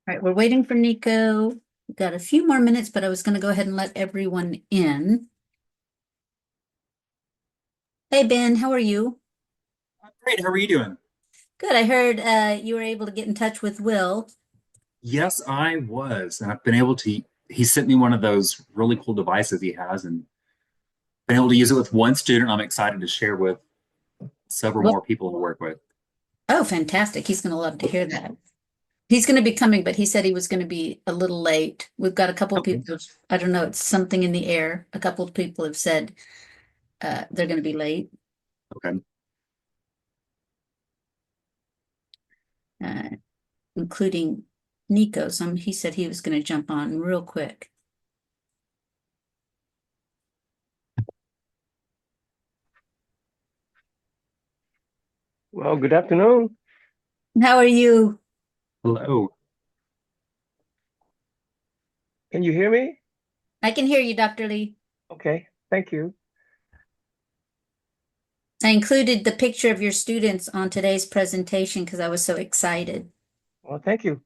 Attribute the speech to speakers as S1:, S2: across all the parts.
S1: All right, we're waiting for Nico. We've got a few more minutes, but I was going to go ahead and let everyone in. Hey, Ben, how are you?
S2: Great. How are you doing?
S1: Good. I heard you were able to get in touch with Will.
S2: Yes, I was. And I've been able to, he sent me one of those really cool devices he has and been able to use it with one student I'm excited to share with several
S1: Well,
S2: more people to work with.
S1: oh, fantastic. He's going to love to hear that. He's going to be coming, but he said he was going to be a little late. We've got a couple of
S2: Okay.
S1: people, I don't know, it's something in the air. A couple of people have said they're going to be late,
S2: Okay.
S1: uh, including Nico. He said he was going to jump on real quick.
S3: Well, good afternoon.
S1: How are you?
S2: Hello.
S3: Can you hear me?
S1: I can hear you, Dr. Lee.
S3: Okay, thank you.
S1: I included the picture of your students on today's presentation because I was so excited.
S3: Well, thank you.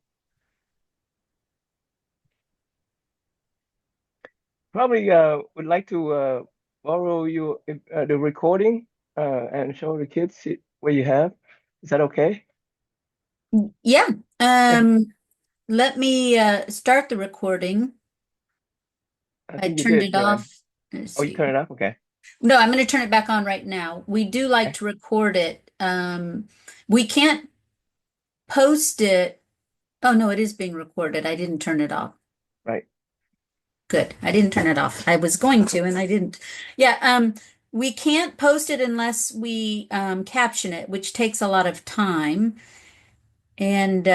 S3: Probably would like to borrow the recording and show the kids what you have. Is that okay?
S1: Yeah.
S3: Yeah,
S1: Let me start the recording.
S3: I
S1: I
S3: think you
S1: turned
S3: did.
S1: it off. Let's
S3: Oh, you
S1: see.
S3: turned it off? Okay.
S1: No, I'm going to turn it back on right now. We do like
S3: Okay.
S1: to record it. We can't post it. Oh, no, it is being recorded. I didn't turn it off.
S3: Right.
S1: Good. I didn't turn it off. I was going to, and I didn't. Yeah, we can't post it unless we caption it, which takes a lot of time. And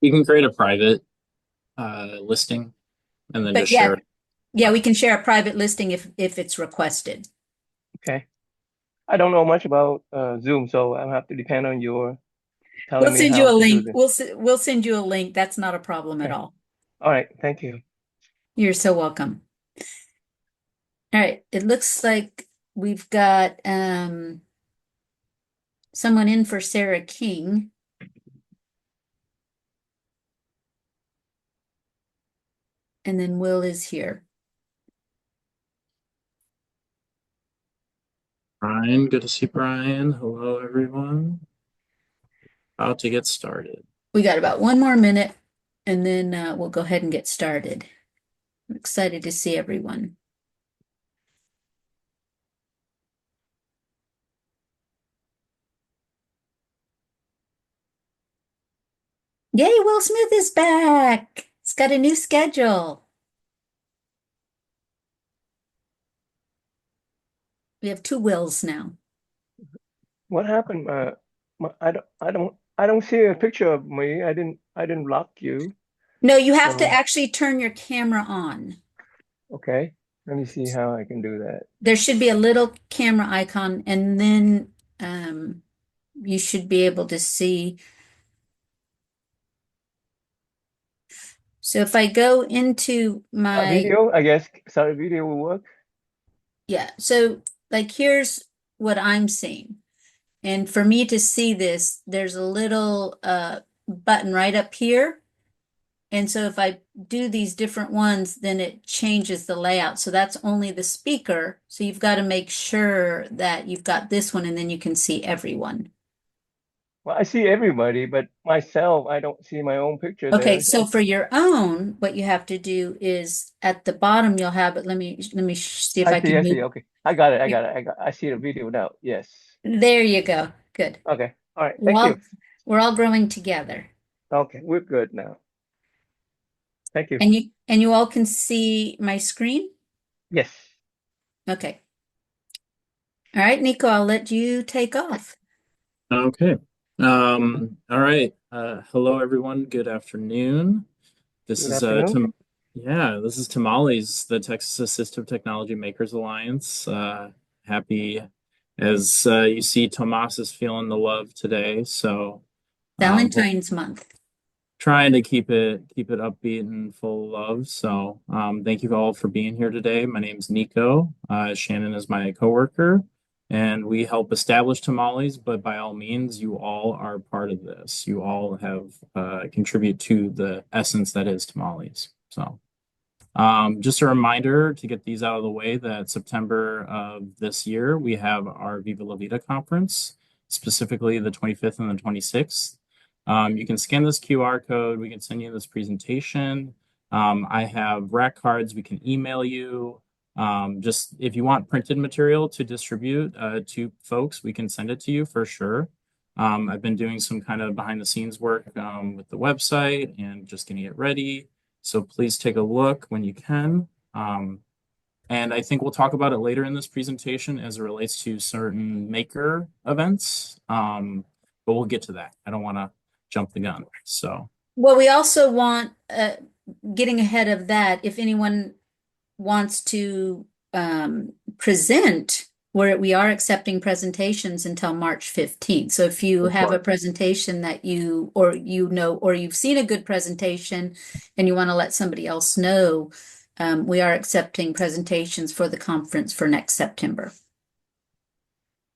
S4: You can create a private listing and then
S1: but
S4: just
S1: yeah,
S4: share it.
S1: yeah, we can share a private listing if it's requested.
S3: Okay. I don't know much about Zoom, so I'll have to depend on your
S1: We'll
S3: telling me
S1: send you
S3: how
S1: a
S3: to do
S1: link.
S3: this.
S1: We'll send you a link. That's not a problem at
S3: Okay.
S1: all.
S3: All right. Thank you.
S1: You're so welcome. All right. It looks like we've got someone in for Sarah King, and then Will is here.
S4: Brian, good to see Brian. Hello, everyone. About to get started.
S1: We got about one more minute, and then we'll go ahead and get started. I'm excited to see everyone. Yay, Will Smith is back. He's got a new schedule. We have two Wills now.
S3: What happened? I don't see a picture of me. I didn't block you.
S1: No, you have to
S3: So,
S1: actually turn your camera on.
S3: okay. Let me see how I can do that.
S1: There should be a little camera icon, and then um, you should be able to see. So if I go into my,
S3: Video, I guess. Sorry, video will work.
S1: yeah, so like here's what I'm seeing. And for me to see this, there's a little button right up here. And so if I do these different ones, then it changes the layout. So that's only the speaker. So you've got to make sure that you've got this one and then you can see everyone.
S3: Well, I see everybody, but myself, I don't see my own picture
S1: Okay,
S3: there.
S1: so for your own, what you have to do is at the bottom you'll have it. Let me see if I can
S3: I see.
S1: move.
S3: Okay. I got it. I see the video now. Yes.
S1: There you go. Good.
S3: Okay. All right.
S1: We're
S3: Thank
S1: all
S3: you.
S1: we're all growing together.
S3: Okay. We're good now. Thank you.
S1: And you all can see my screen?
S3: Yes.
S1: Okay. All right, Nico, I'll let you take off.
S4: Okay. All right. Hello, everyone. Good afternoon. This
S3: Good
S4: is
S3: afternoon.
S4: this is Tamales, the Texas Assistive Technology Makers Alliance. Happy as you see, Tomas is feeling the love today. So, hope
S1: Valentine's month.
S4: trying to keep it upbeat and full of love. So thank you all for being here today. My name's Nico. Shannon is my coworker, and we help establish Tamales, but by all means, you all are part of this. You all have contribute to the essence that is Tamales. So just a reminder to get these out of the way that September of this year, we have our Viva La Vida conference, specifically the 25th and the 26th. You can scan this QR code. We can send you this presentation. I have rack cards we can email you. Just if you want printed material to distribute to folks, we can send it to you for sure. I've been doing some kind of behind the scenes work with the website and just getting it ready. So please take a look when you can. And I think we'll talk about it later in this presentation as it relates to certain maker events. But we'll get to that. I don't want to jump the gun. So,
S1: Well, we also want, getting ahead of that, if anyone wants to present, we are accepting presentations until March 15th. So if you have a presentation that or you've seen a good presentation and you want to let somebody else know, we are accepting presentations for the conference for next September.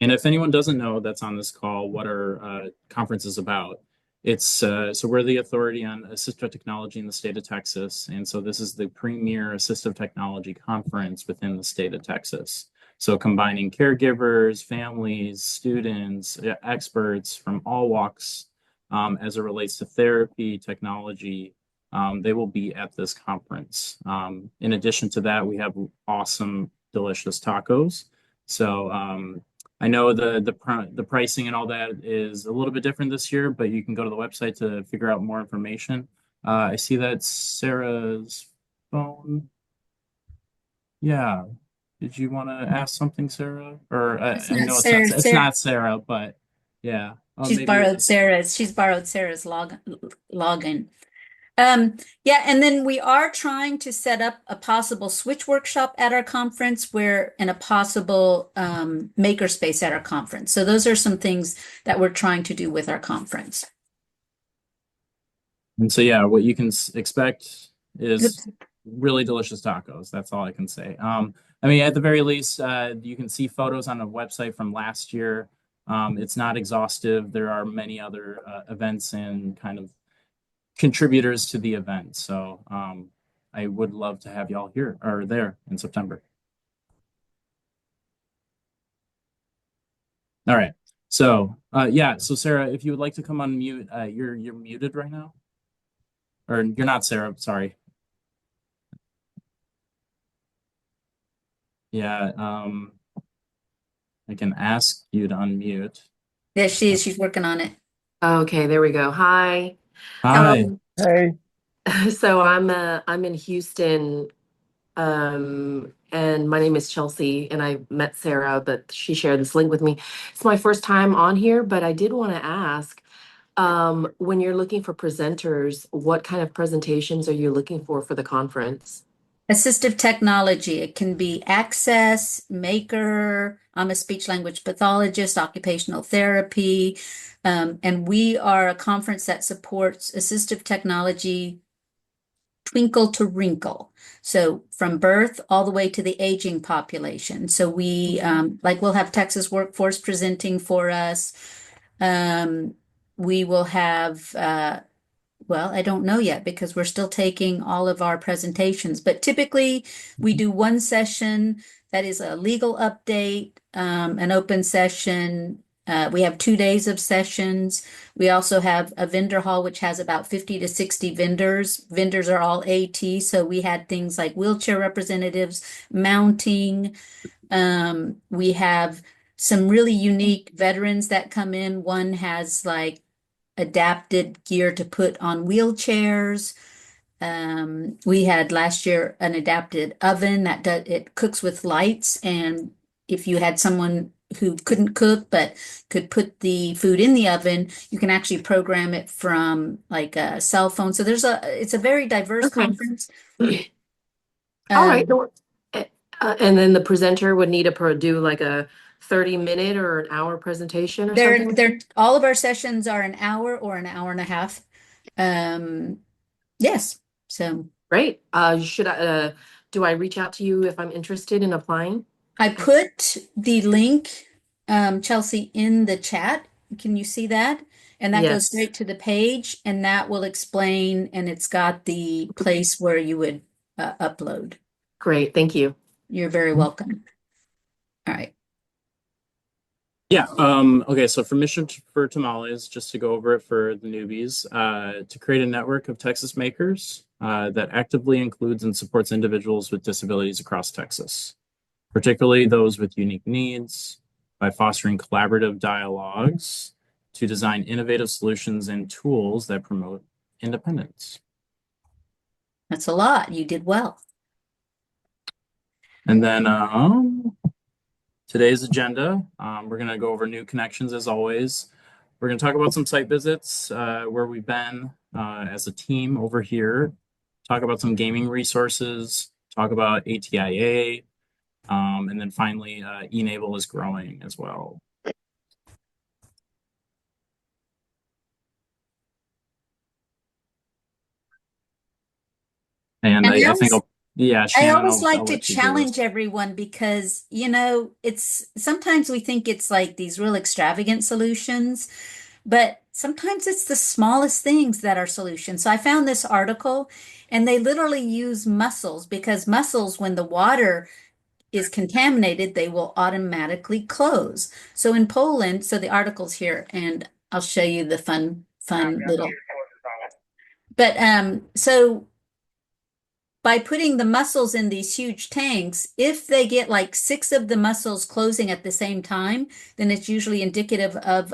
S4: and if anyone doesn't know that's on this call, what our conference is about, it's so we're the authority on assistive technology in the state of Texas, and so this is the premier assistive technology conference within the state of Texas. So combining caregivers, families, students, experts from all walks as it relates to therapy, technology, they will be at this conference. In addition to that, we have awesome, delicious tacos. So I know the pricing and all that is a little bit different this year, but you can go to the website to figure out more information. I see that Sarah's phone. Yeah. Did you want to ask something, Sarah? Or
S1: It's
S4: I
S1: not
S4: know
S1: Sarah.
S4: it's not Sarah, but yeah. Oh,
S1: She's
S4: maybe it
S1: borrowed
S4: is.
S1: Sarah's login. Yeah, and then we are trying to set up a possible switch workshop at our conference and a possible makerspace at our conference. So those are some things that we're trying to do with our conference.
S4: And so, yeah, what you can expect is really delicious tacos. That's all I can say. I mean, at the very least, you can see photos on the website from last year. It's not exhaustive. There are many other events and kind of contributors to the event. So I would love to have y'all here or there in September. All right. So yeah, so Sarah, if you would like to come on mute, you're muted right now. Or you're not, Sarah, sorry. Yeah, I can ask you to unmute.
S1: Yeah, she's working on it.
S5: Okay, there we go. Hi.
S4: Hi.
S3: Hey,
S5: So I'm in Houston, and my name is Chelsea, and I met Sarah, but she shared this link with me. It's my first time on here, but I did want to ask, when you're looking for presenters, what kind of presentations are you looking for the conference?
S1: Assistive technology. It can be access, maker. I'm a speech language pathologist, occupational therapy. And we are a conference that supports assistive technology twinkle to wrinkle. So from birth all the way to the aging population. So we'll have Texas Workforce presenting for us. We will have, well, I don't know yet because we're still taking all of our presentations, but typically we do one session that is a legal update, an open session. We have 2 days of sessions. We also have a vendor hall, which has about 50 to 60 vendors. Vendors are all AT, so we had things like wheelchair representatives, mounting. We have some really unique veterans that come in. One has like adapted gear to put on wheelchairs. We had last year an adapted oven it cooks with lights, and if you had someone who couldn't cook but could put the food in the oven, you can actually program it from like a cell phone. So it's a very diverse
S5: Okay.
S1: conference.
S5: All right.
S1: Um,
S5: And then the presenter would need to do like a 30-minute or an hour presentation or something?
S1: all of our sessions are an hour or an hour and a half. Yes. So
S5: Great. Do I reach out to you if I'm interested in applying?
S1: I put the link Chelsea, in the chat. Can you see that? And that goes
S5: Yes.
S1: straight to the page, and that will explain, and it's got the place where you would upload.
S5: Great. Thank you.
S1: You're very welcome. All right.
S4: Yeah. Okay. So for Mission for Tamales, just to go over it for the newbies, to create a network of Texas makers that actively includes and supports individuals with disabilities across Texas, particularly those with unique needs, by fostering collaborative dialogues to design innovative solutions and tools that promote independence.
S1: That's a lot. You did well.
S4: And then today's agenda, we're going to go over new connections as always. We're going to talk about some site visits, where we've been as a team over here, talk about some gaming resources, talk about ATIA, and then finally, eNaval is growing as well. And
S1: And
S4: I think yeah,
S1: I
S4: Shannon,
S1: always like
S4: I'll
S1: to
S4: let you do
S1: challenge
S4: this.
S1: everyone because, it's sometimes we think it's like these real extravagant solutions, but sometimes it's the smallest things that are solutions. So I found this article and they literally use mussels because mussels, when the water is contaminated, they will automatically close. So in Poland, so the article's here and I'll show you the fun little. But so by putting the mussels in these huge tanks, if they get like six of the mussels closing at the same time, then it's usually indicative of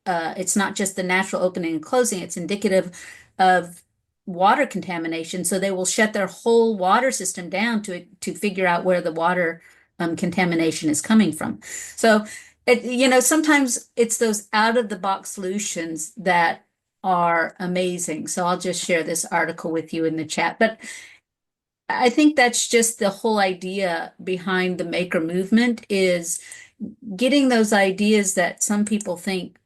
S1: it's not just the natural opening and closing, it's indicative of water contamination. So they will shut their whole water system down to figure out where the water contamination is coming from. So sometimes it's those out of the box solutions that are amazing. So I'll just share this article with you in the chat. But I think that's just the whole idea behind the maker movement is getting those ideas that some people think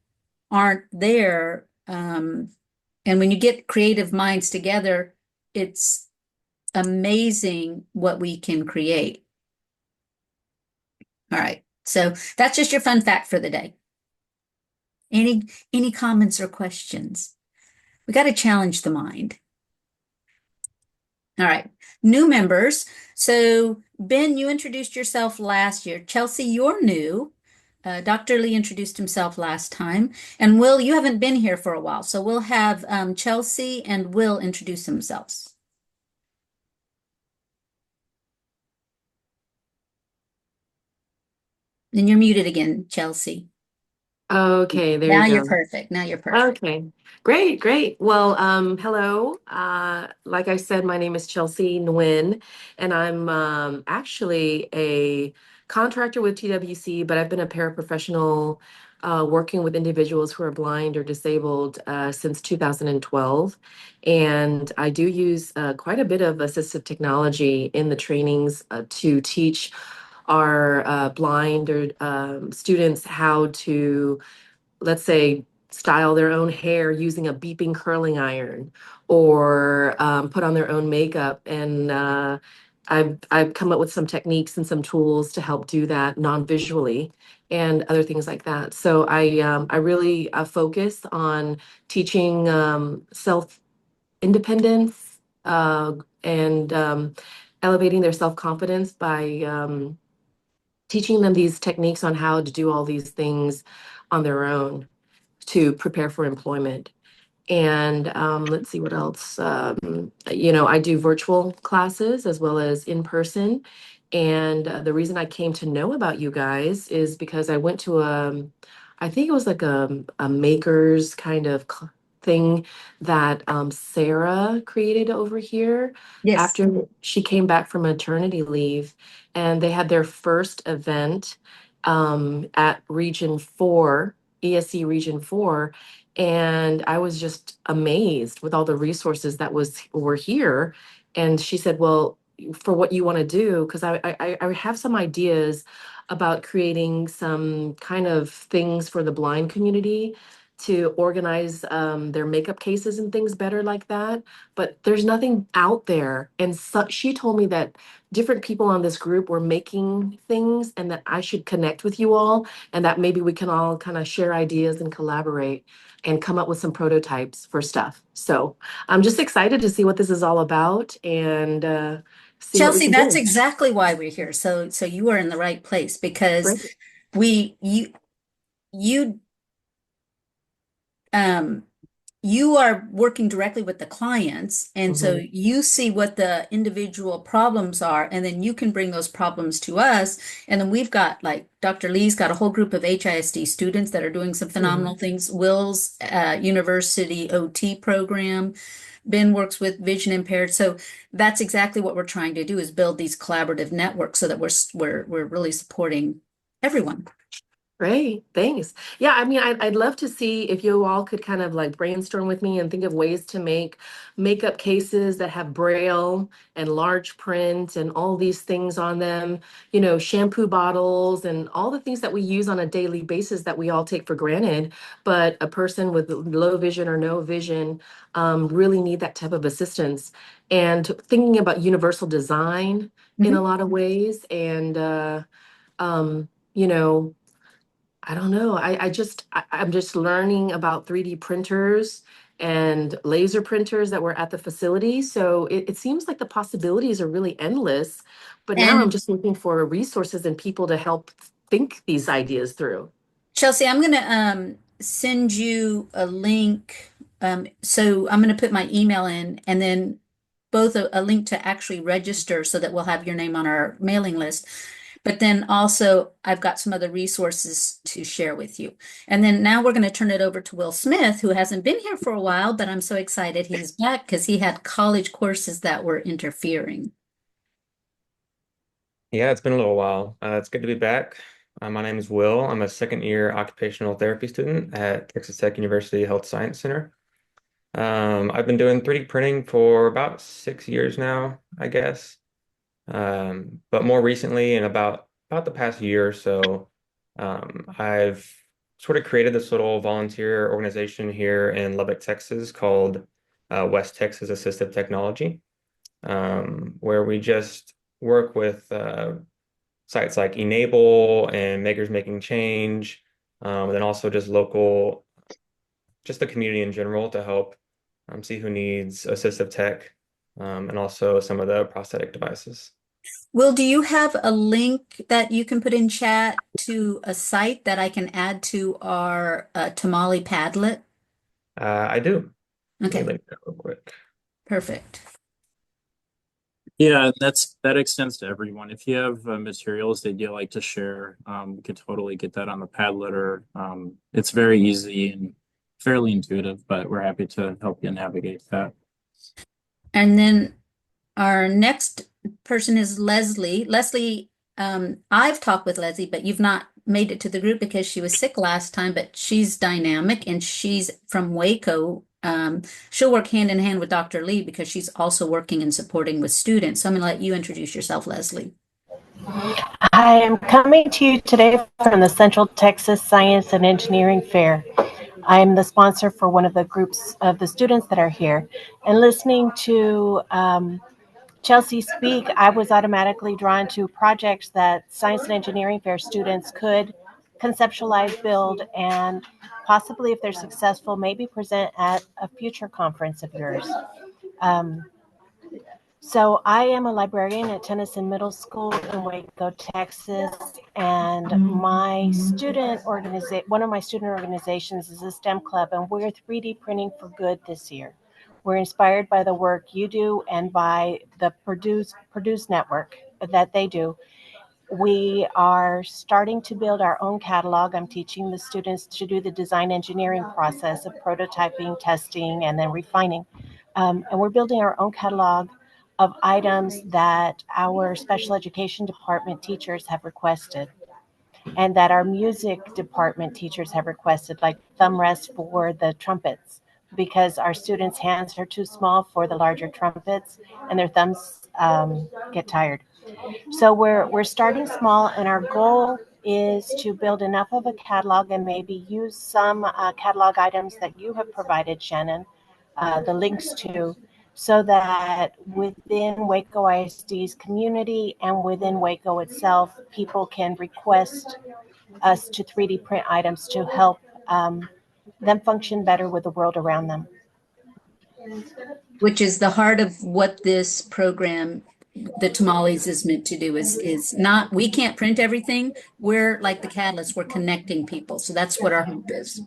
S1: aren't there. And when you get creative minds together, it's amazing what we can create. All right. So that's just your fun fact for the day. Any comments or questions? We got to challenge the mind. All right. New members. So Ben, you introduced yourself last year. Chelsea, you're new. Dr. Lee introduced himself last time. And Will, you haven't been here for a while. So we'll have Chelsea and Will introduce themselves. And you're muted again, Chelsea.
S5: Okay, there
S1: Now
S5: you
S1: you're
S5: go.
S1: perfect. Now you're perfect.
S5: Okay, great, great. Well, hello. Like I said, my name is Chelsea Nguyen, and I'm actually a contractor with TWC, but I've been a paraprofessional working with individuals who are blind or disabled since 2012. And I do use quite a bit of assistive technology in the trainings to teach our blind or students how to, let's say, style their own hair using a beeping curling iron or put on their own makeup. And I've come up with some techniques and some tools to help do that non-visually and other things like that. So I really focus on teaching self-independence and elevating their self-confidence by teaching them these techniques on how to do all these things on their own to prepare for employment. And let's see what else. I do virtual classes as well as in person. And the reason I came to know about you guys is because I went to I think it was like a maker's kind of thing that Sarah created over here
S1: Yes.
S5: after she came back from maternity leave. And they had their first event at Region 4, ESC Region 4, and I was just amazed with all the resources that were here. And she said, well, for what you want to do, because I have some ideas about creating some kind of things for the blind community to organize their makeup cases and things better like that. But there's nothing out there. And so she told me that different people on this group were making things and that I should connect with you all and that maybe we can all kind of share ideas and collaborate and come up with some prototypes for stuff. So I'm just excited to see what this is all about and see what we
S1: Chelsea,
S5: can
S1: that's
S5: do.
S1: exactly why we're here. So you are in the right place because
S5: Great.
S1: we you um you are working directly with the clients, and so
S5: Mhm.
S1: you see what the individual problems are, and then you can bring those problems to us. And then we've got, like, Dr. Lee's got a whole group of HISD students that are doing some phenomenal
S5: Mhm.
S1: things. Will's university OT program. Ben works with vision impaired. So that's exactly what we're trying to do, is build these collaborative networks so that we're really supporting everyone.
S5: Great, thanks. Yeah, I mean, I'd love to see if you all could kind of like brainstorm with me and think of ways to make makeup cases that have braille and large print and all these things on them, you know, shampoo bottles and all the things that we use on a daily basis that we all take for granted. But a person with low vision or no vision really need that type of assistance. And thinking about universal design in a
S1: Mhm.
S5: lot of ways and, you know, I don't know. I'm just learning about 3D printers and laser printers that were at the facility. So it seems like the possibilities are really endless. But now I'm
S1: And
S5: just looking for resources and people to help think these ideas through.
S1: Chelsea, I'm gonna send you a link. So I'm gonna put my email in, and then both a link to actually register so that we'll have your name on our mailing list. But then also I've got some other resources to share with you. And then now we're going to turn it over to Will Smith, who hasn't been here for a while, but I'm so excited he's back because he had college courses that were interfering.
S6: Yeah, it's been a little while. It's good to be back. My name is Will. I'm a second year occupational therapy student at Texas Tech University Health Science Center. I've been doing 3D printing for about 6 years now, I guess. But more recently, in about the past year or so, I've sort of created this little volunteer organization here in Lubbock, Texas called West Texas Assistive Technology, where we just work with sites like Enable and Makers Making Change, and then also just local, just the community in general to help see who needs assistive tech, and also some of the prosthetic devices.
S1: Will, do you have a link that you can put in chat to a site that I can add to our Tamale Padlet?
S6: I do. Let me
S1: Okay,
S6: link that real quick.
S1: perfect.
S4: Yeah, that extends to everyone. If you have materials that you like to share, we could totally get that on the Padlet. Or it's very easy and fairly intuitive, but we're happy to help you navigate that.
S1: And then our next person is Leslie. Leslie, I've talked with Leslie, but you've not made it to the group because she was sick last time, but she's dynamic and she's from Waco. She'll work hand in hand with Dr. Lee because she's also working and supporting with students. So I'm going to let you introduce yourself, Leslie.
S7: I am coming to you today from the Central Texas Science and Engineering Fair. I am the sponsor for one of the groups of the students that are here. And listening to Chelsea speak, I was automatically drawn to projects that Science and Engineering Fair students could conceptualize, build, and possibly, if they're successful, maybe present at a future conference of yours. Um, So I am a librarian at Tennyson Middle School in Waco, Texas, and one of my student organizations is a STEM club, and we're 3D printing for good this year. We're inspired by the work you do and by the Produce Network that they do. We are starting to build our own catalog. I'm teaching the students to do the design engineering process of prototyping, testing, and then refining. And we're building our own catalog of items that our special education department teachers have requested and that our music department teachers have requested, like thumb rests for the trumpets, because our students' hands are too small for the larger trumpets and their thumbs get tired. So we're starting small, and our goal is to build enough of a catalog and maybe use some catalog items that you have provided, Shannon, the links to, so that within Waco ISD's community and within Waco itself, people can request us to 3D print items to help them function better with the world around them.
S1: Which is the heart of what this program, the Tamales, is meant to do, is not, we can't print everything. We're like the catalyst, we're connecting people. So that's what our hope is.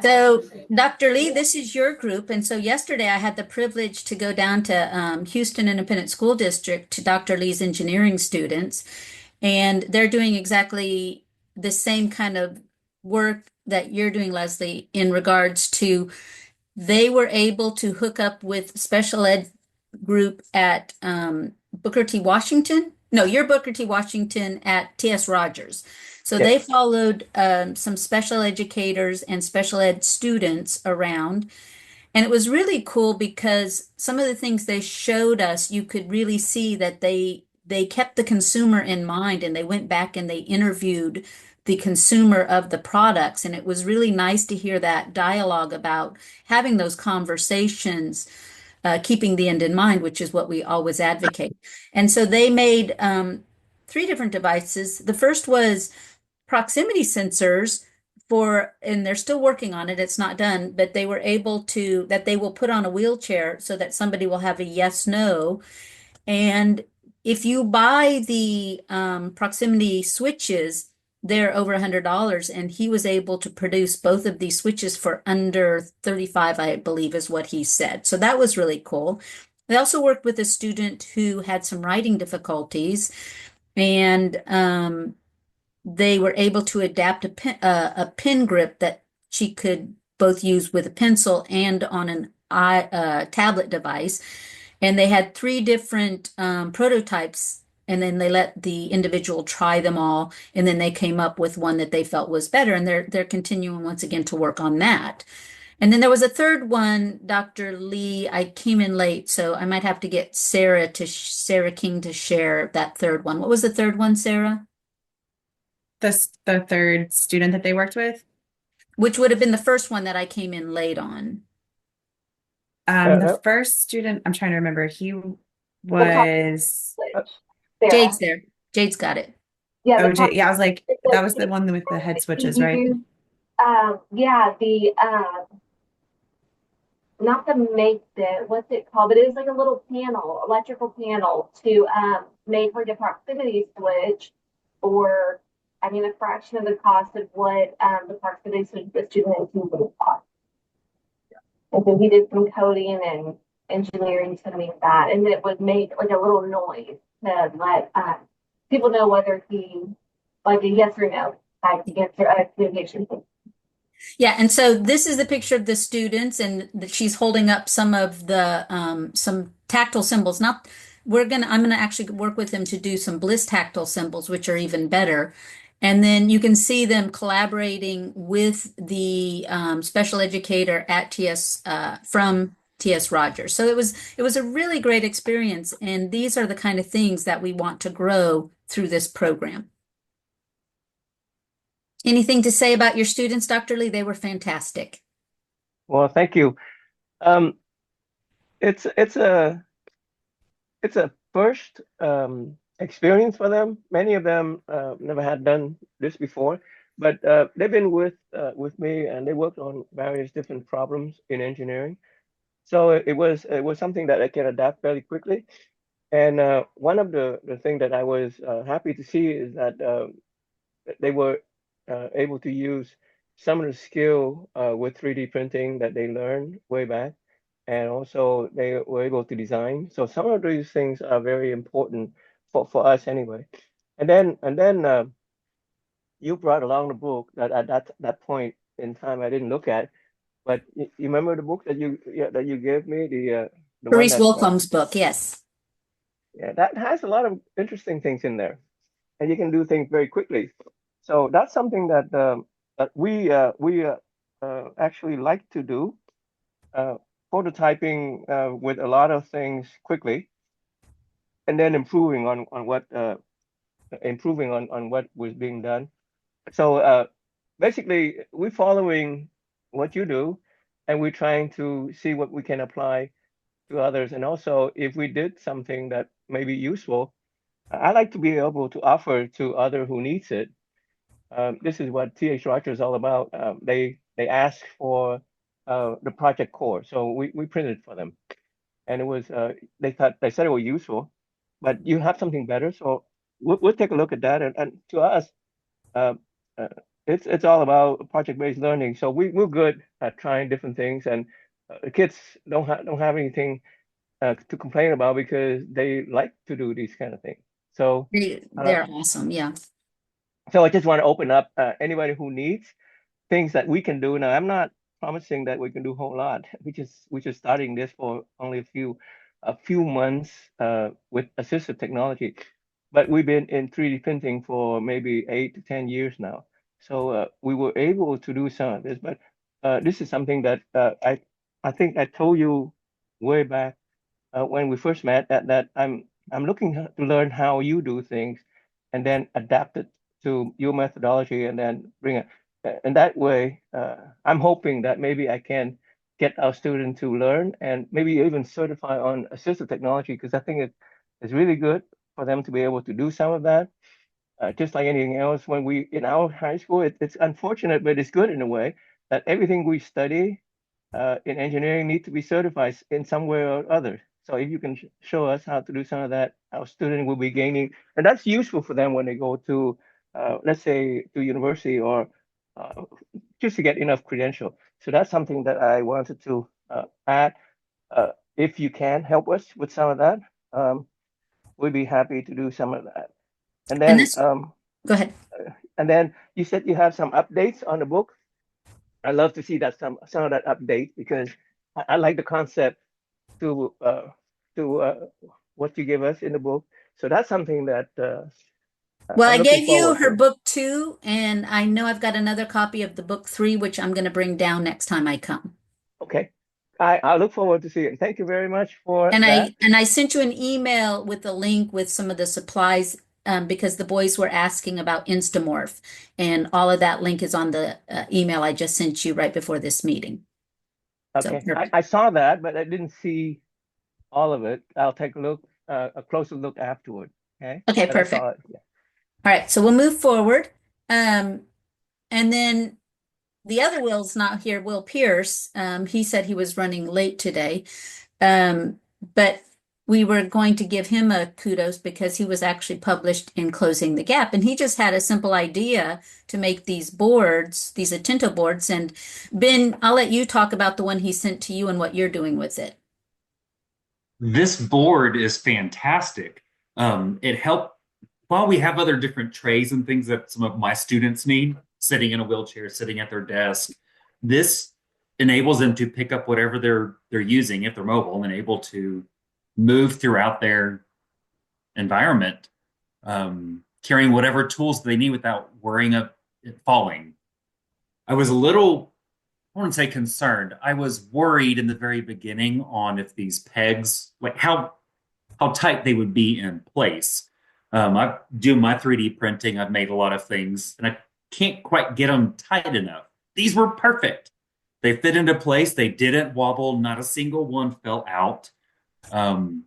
S1: So, Dr. Lee, this is your group. And so yesterday I had the privilege to go down to Houston Independent School District to Dr. Lee's engineering students. And they're doing exactly the same kind of work that you're doing, Leslie, in regards to they were able to hook up with special ed group at Booker T. Washington. No, you're Booker T. Washington at T.S. Rogers. So they followed some special educators and special ed students around. And it was really cool because some of the things they showed us, you could really see that they kept the consumer in mind and they went back and they interviewed the consumer of the products. And it was really nice to hear that dialogue about having those conversations, keeping the end in mind, which is what we always advocate. And so they made three different devices. The first was proximity sensors for, and they're still working on it, it's not done, but they were able to, that they will put on a wheelchair so that somebody will have a yes, no. And if you buy the proximity switches, they're over $100, and he was able to produce both of these switches for under 35, I believe is what he said. So that was really cool. They also worked with a student who had some writing difficulties, and they were able to adapt a pen grip that she could both use with a pencil and on an tablet device. And they had three different prototypes, and then they let the individual try them all, and then they came up with one that they felt was better, and they're continuing once again to work on that. And then there was a third one, Dr. Lee. I came in late, so I might have to get Sarah King to share that third one. What was the third one, Sarah?
S8: The third student that they worked with?
S1: Which would have been the first one that I came in late on.
S8: The first student, I'm trying to remember, he was
S1: Jade's there. Jade's got it.
S9: Yeah,
S8: OJ. Yeah, I was like, that was the one with the head switches, right?
S9: Yeah, the not the make bit, what's it called? But it was like a little panel, electrical panel to make her the proximity switch, or I mean a fraction of the cost of what the proximity switch the student would have cost. And so he did some coding and engineering to make that, and it would make like a little noise to let people know whether he like a yes or no type answer communication.
S1: Yeah, and so this is the picture of the students, and she's holding up some of the some tactile symbols. Not I'm gonna actually work with them to do some Bliss tactile symbols, which are even better. And then you can see them collaborating with the special educator at TS from TS Rogers. So it was a really great experience, and these are the kind of things that we want to grow through this program. Anything to say about your students, Dr. Lee? They were fantastic.
S3: Well, thank you. It's a first experience for them. Many of them never had done this before, but they've been with me, and they worked on various different problems in engineering. So it was something that I can adapt fairly quickly. And one of the things that I was happy to see is that they were able to use some of the skill with 3D printing that they learned way back, and also they were able to design. So some of these things are very important for us anyway. And then you brought along the book that at that point in time I didn't look at, but you remember the book that you gave me, the one
S1: Therese
S3: that
S1: Wilcomb's book, yes.
S3: yeah, that has a lot of interesting things in there, and you can do things very quickly. So that's something that we actually like to do, prototyping with a lot of things quickly, and then improving on what improving on what was being done. So basically, we're following what you do, and we're trying to see what we can apply to others. And also, if we did something that may be useful, I like to be able to offer to other who needs it. This is what TH Roger is all about. They asked for the project core, so we printed for them, and it was they said it was useful, but you have something better, so we'll take a look at that. And to us, uh, uh, it's all about project-based learning. So we're good at trying different things, and the kids don't have anything to complain about because they like to do these kind of things. So uh,
S1: They're awesome. Yeah.
S3: so I just want to open up anybody who needs things that we can do. Now, I'm not promising that we can do a whole lot. We just starting this for only a few months with assistive technology, but we've been in 3D printing for maybe 8 to 10 years now. So we were able to do some of this, but this is something that I think I told you way back when we first met that I'm looking to learn how you do things and then adapt it to your methodology and then bring it. And that way, I'm hoping that maybe I can get our students to learn and maybe even certify on assistive technology because I think it's really good for them to be able to do some of that. Just like anything else, when we in our high school, it's unfortunate, but it's good in a way that everything we study in engineering need to be certified in some way or other. So if you can show us how to do some of that, our student will be gaining, and that's useful for them when they go to, let's say, to university or uh, just to get enough credential. So that's something that I wanted to add. If you can help us with some of that, we'd be happy to do some of that. And
S1: And
S3: then,
S1: this, go ahead.
S3: and then you said you have some updates on the book. I love to see that some of that update because I like the concept to what you give us in the book. So that's something that
S1: Well,
S3: I'm
S1: I
S3: looking
S1: gave you
S3: forward
S1: her
S3: to.
S1: book 2, and I know I've got another copy of the book 3, which I'm going to bring down next time I come.
S3: Okay. I look forward to seeing it. Thank you very much for
S1: And
S3: that.
S1: I sent you an email with a link with some of the supplies because the boys were asking about Instamorph, and all of that link is on the email I just sent you right before this meeting. So
S3: Okay. I saw that, but I didn't see all of it. I'll take a look, a closer look afterward. Okay.
S1: okay,
S3: But I
S1: perfect.
S3: saw it. Yeah.
S1: All right, so we'll move forward. And then the other Will's not here, Will Pierce. He said he was running late today. But we were going to give him a kudos because he was actually published in Closing the Gap. And he just had a simple idea to make these boards, these Atento boards. And Ben, I'll let you talk about the one he sent to you and what you're doing with it.
S2: This board is fantastic. It helped while we have other different trays and things that some of my students need, sitting in a wheelchair, sitting at their desk. This enables them to pick up whatever they're using if they're mobile and able to move throughout their environment, carrying whatever tools they need without worrying of it falling. I was a little, I wouldn't say concerned. I was worried in the very beginning on if these pegs, like how tight they would be in place. I do my 3D printing. I've made a lot of things, and I can't quite get them tight enough. These were perfect. They fit into place. They didn't wobble. Not a single one fell out. Um,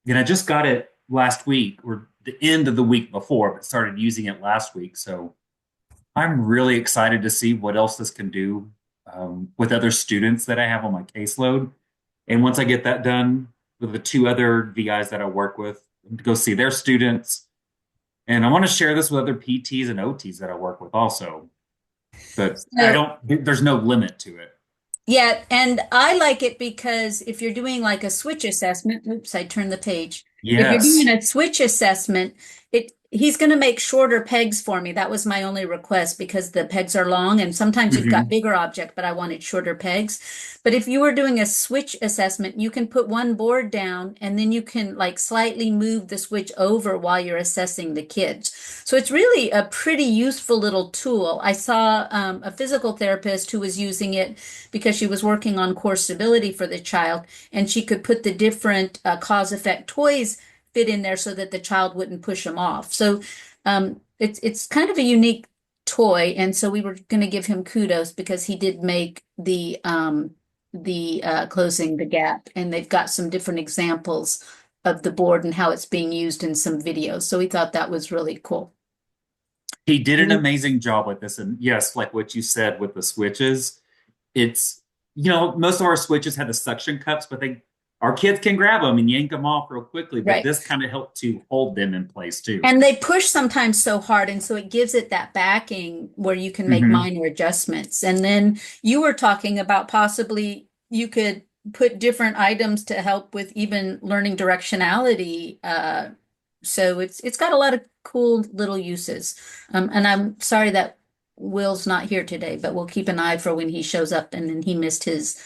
S2: and I just got it last week or the end of the week before, but started using it last week. So I'm really excited to see what else this can do with other students that I have on my caseload. And once I get that done with the 2 other VIs that I work with, to go see their students. And I want to share this with other PTs and OTs that I work with also. But there's no limit to it.
S1: Yeah, and I like it because if you're doing like a switch assessment, oops, I turned the page. If you're
S2: Yes.
S1: doing a switch assessment, he's going to make shorter pegs for me. That was my only request because the pegs are long and sometimes you've got bigger object, but I wanted shorter pegs. But if you were doing a switch assessment, you can put one board down and then you can like slightly move the switch over while you're assessing the kids. So it's really a pretty useful little tool. I saw a physical therapist who was using it because she was working on core stability for the child, and she could put the different cause effect toys fit in there so that the child wouldn't push them off. So It's kind of a unique toy, and so we were going to give him kudos because he did make the closing the gap, and they've got some different examples of the board and how it's being used in some videos. So we thought that was really cool.
S2: He did an amazing job with this. And yes, like what you said with the switches, it's, most of our switches had the suction cups, but our kids can grab them and yank them off real quickly. But
S1: Right.
S2: this kind of helped to hold them in place too.
S1: And they push sometimes so hard, and so it gives it that backing where you can make minor adjustments. And then you were talking about possibly you could put different items to help with even learning directionality. So it's got a lot of cool little uses. And I'm sorry that Will's not here today, but we'll keep an eye for when he shows up, and then he missed his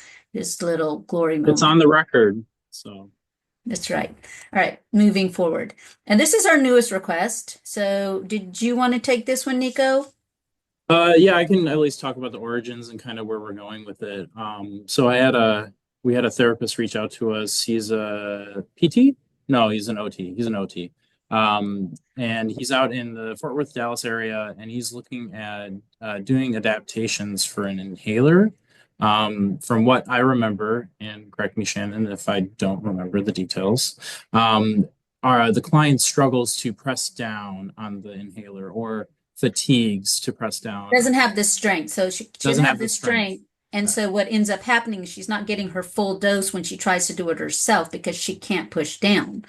S1: little glory moment.
S4: It's on the record, so.
S1: That's right. All right, moving forward. And this is our newest request. So did you want to take this one, Nico?
S4: Yeah, I can at least talk about the origins and kind of where we're going with it. So we had a therapist reach out to us. He's a PT? No, he's an OT. He's an OT. And he's out in the Fort Worth, Dallas area, and he's looking at doing adaptations for an inhaler. From what I remember, and correct me, Shannon, if I don't remember the details, the client struggles to press down on the inhaler or fatigues to press down.
S1: Doesn't have the strength. So she doesn't have the strength. And so what ends up happening is she's not getting her full dose when she tries to do it herself because she can't push down.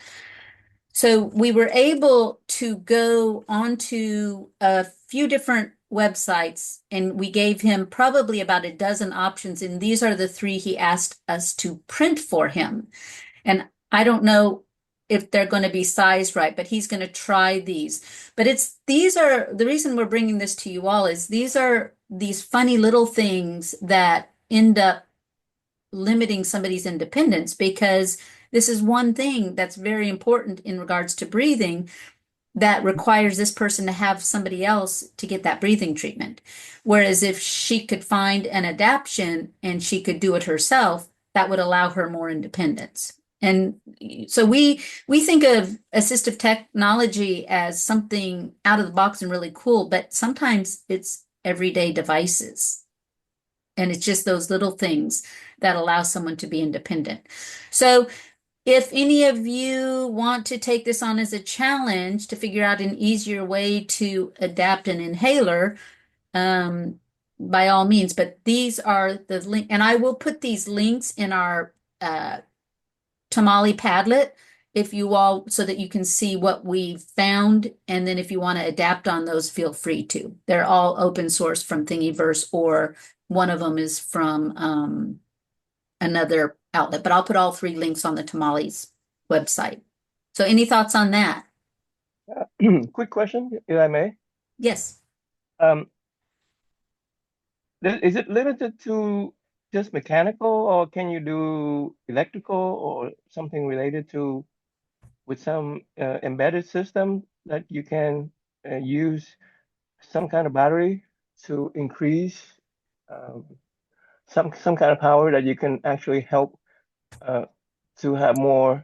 S1: So we were able to go onto a few different websites, and we gave him probably about a dozen options, and these are the three he asked us to print for him. And I don't know if they're going to be sized right, but he's going to try these. But these are the reason we're bringing this to you all is these are these funny little things that end up limiting somebody's independence, because this is one thing that's very important in regards to breathing that requires this person to have somebody else to get that breathing treatment. Whereas if she could find an adaptation and she could do it herself, that would allow her more independence. And so we think of assistive technology as something out of the box and really cool, but sometimes it's everyday devices. And it's just those little things that allow someone to be independent. So if any of you want to take this on as a challenge to figure out an easier way to adapt an inhaler, by all means, but these are the link, and I will put these links in our Tamale Padlet if you all, so that you can see what we found, and then if you want to adapt on those, feel free to. They're all open source from Thingiverse, or one of them is from another outlet, but I'll put all three links on the Tamales website. So any thoughts on that?
S3: Quick question, if I may.
S1: Yes.
S3: Is it limited to just mechanical, or can you do electrical or something related to with some embedded system that you can use some kind of battery to increase some kind of power that you can actually help to have more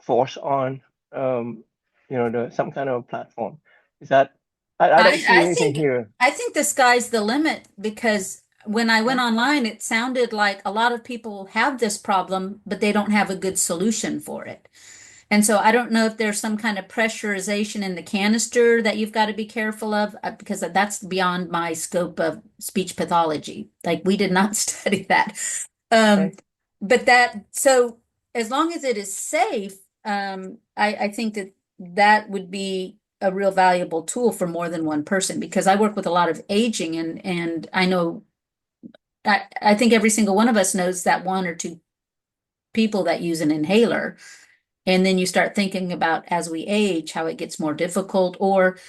S3: force on some kind of platform? Is that I don't see anything here.
S1: I think the sky's the limit, because when I went online, it sounded like a lot of people have this problem, but they don't have a good solution for it. And so I don't know if there's some kind of pressurization in the canister that you've got to be careful of, because that's beyond my scope of speech pathology. Like, we did not study that.
S3: Okay.
S1: But so as long as it is safe, I think that would be a real valuable tool for more than one person, because I work with a lot of aging, and I know, I think every single one of us knows that one or two people that use an inhaler. And then you start thinking about, as we age, how it gets more difficult, or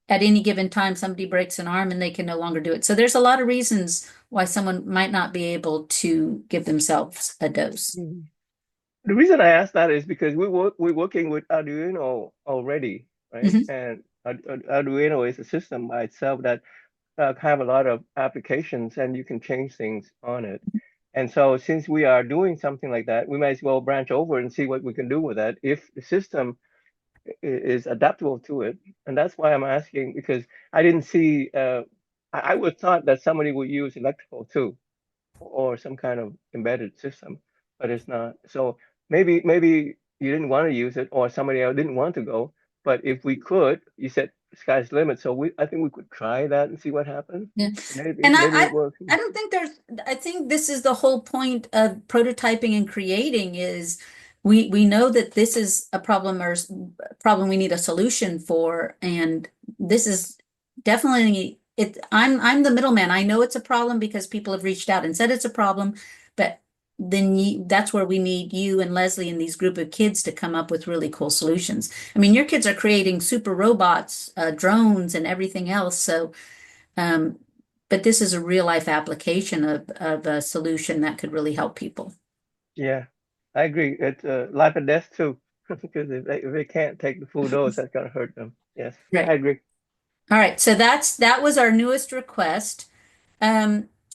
S1: at any given time, somebody breaks an arm and they can no longer do it. So there's a lot of reasons why someone might not be able to give themselves a dose.
S3: The reason I asked that is because we're working with Arduino already, right? And Arduino is a system by itself that have a lot of applications, and you can change things on it. And so since we are doing something like that, we might as well branch over and see what we can do with that. If the system is adaptable to it. And that's why I'm asking, because I didn't see, I would have thought that somebody would use electrical too, or some kind of embedded system, but it's not. So maybe you didn't want to use it, or somebody else didn't want to go. But if we could, you said sky's the limit. So I think we could try that and see what happens.
S1: Yeah.
S3: Maybe
S1: And
S3: maybe it works.
S1: I don't think I think this is the whole point of prototyping and creating is we know that this is a problem or problem we need a solution for. And this is definitely it. I'm the middleman. I know it's a problem because people have reached out and said it's a problem, but then that's where we need you and Leslie and these group of kids to come up with really cool solutions. I mean, your kids are creating super robots, drones, and everything else. So um, but this is a real life application of a solution that could really help people.
S3: Yeah, I agree. It's life and death too, because if they can't take the full dose, that's gonna hurt them. Yes, I
S1: Right.
S3: agree.
S1: All right. So that was our newest request.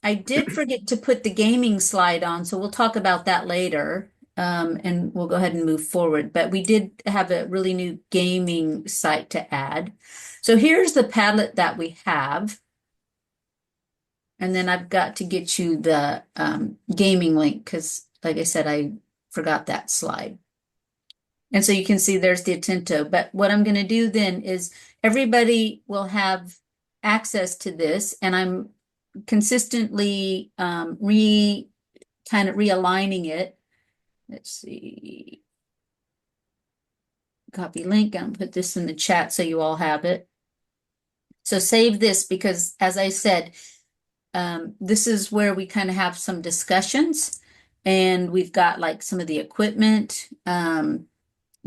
S1: I did forget to put the gaming slide on, so we'll talk about that later. And we'll go ahead and move forward. But we did have a really new gaming site to add. So here's the Padlet that we have. And then I've got to get you the gaming link because, like I said, I forgot that slide. And so you can see there's the Atento. But what I'm going to do then is everybody will have access to this, and I'm consistently kind of realigning it. Let's see. Copy link. I'll put this in the chat so you all have it. So save this because, as I said, this is where we kind of have some discussions, and we've got like some of the equipment,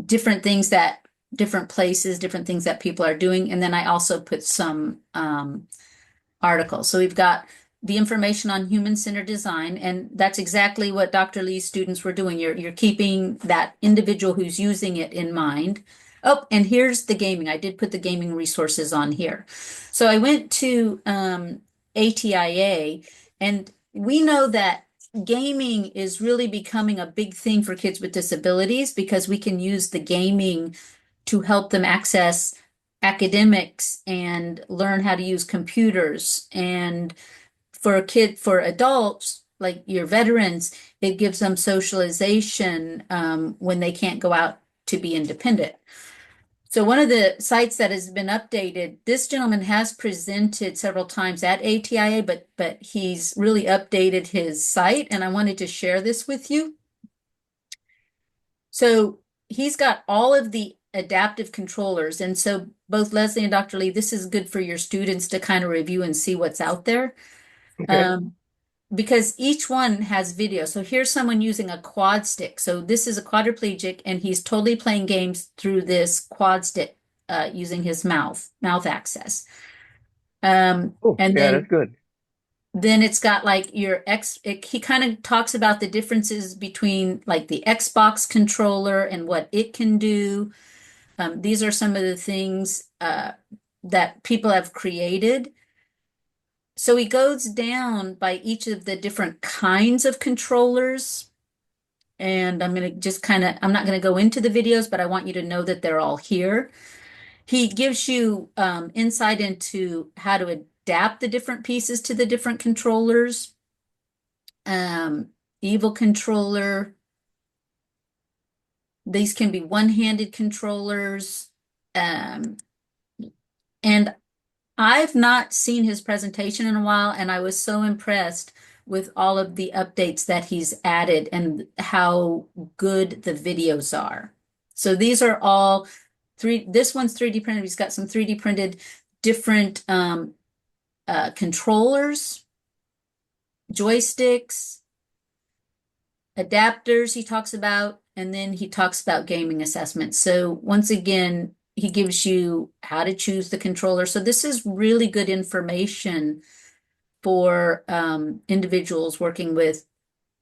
S1: different things that different places, different things that people are doing. And then I also put some articles. So we've got the information on human-centered design, and that's exactly what Dr. Lee's students were doing. You're keeping that individual who's using it in mind. Oh, and here's the gaming. I did put the gaming resources on here. So I went to ATIA, and we know that gaming is really becoming a big thing for kids with disabilities because we can use the gaming to help them access academics and learn how to use computers. And for adults, like your veterans, it gives them socialization when they can't go out to be independent. So one of the sites that has been updated, this gentleman has presented several times at ATIA, but he's really updated his site, and I wanted to share this with you. So he's got all of the adaptive controllers, and so both Leslie and Dr. Lee, this is good for your students to kind of review and see what's out there.
S3: Okay.
S1: Because each one has video. So here's someone using a quad stick. So this is a quadriplegic, and he's totally playing games through this quad stick using his mouth access.
S3: Oh,
S1: And
S3: yeah, that's good.
S1: then it's got like he kind of talks about the differences between like the Xbox controller and what it can do. These are some of the things that people have created. So he goes down by each of the different kinds of controllers. And I'm going to just I'm not going to go into the videos, but I want you to know that they're all here. He gives you insight into how to adapt the different pieces to the different controllers. Evil controller. These can be one-handed controllers. And I've not seen his presentation in a while, and I was so impressed with all of the updates that he's added and how good the videos are. So these are all this one's 3D printed. He's got some 3D printed different controllers, joysticks, adapters he talks about, and then he talks about gaming assessment. So once again, he gives you how to choose the controller. So this is really good information for individuals working with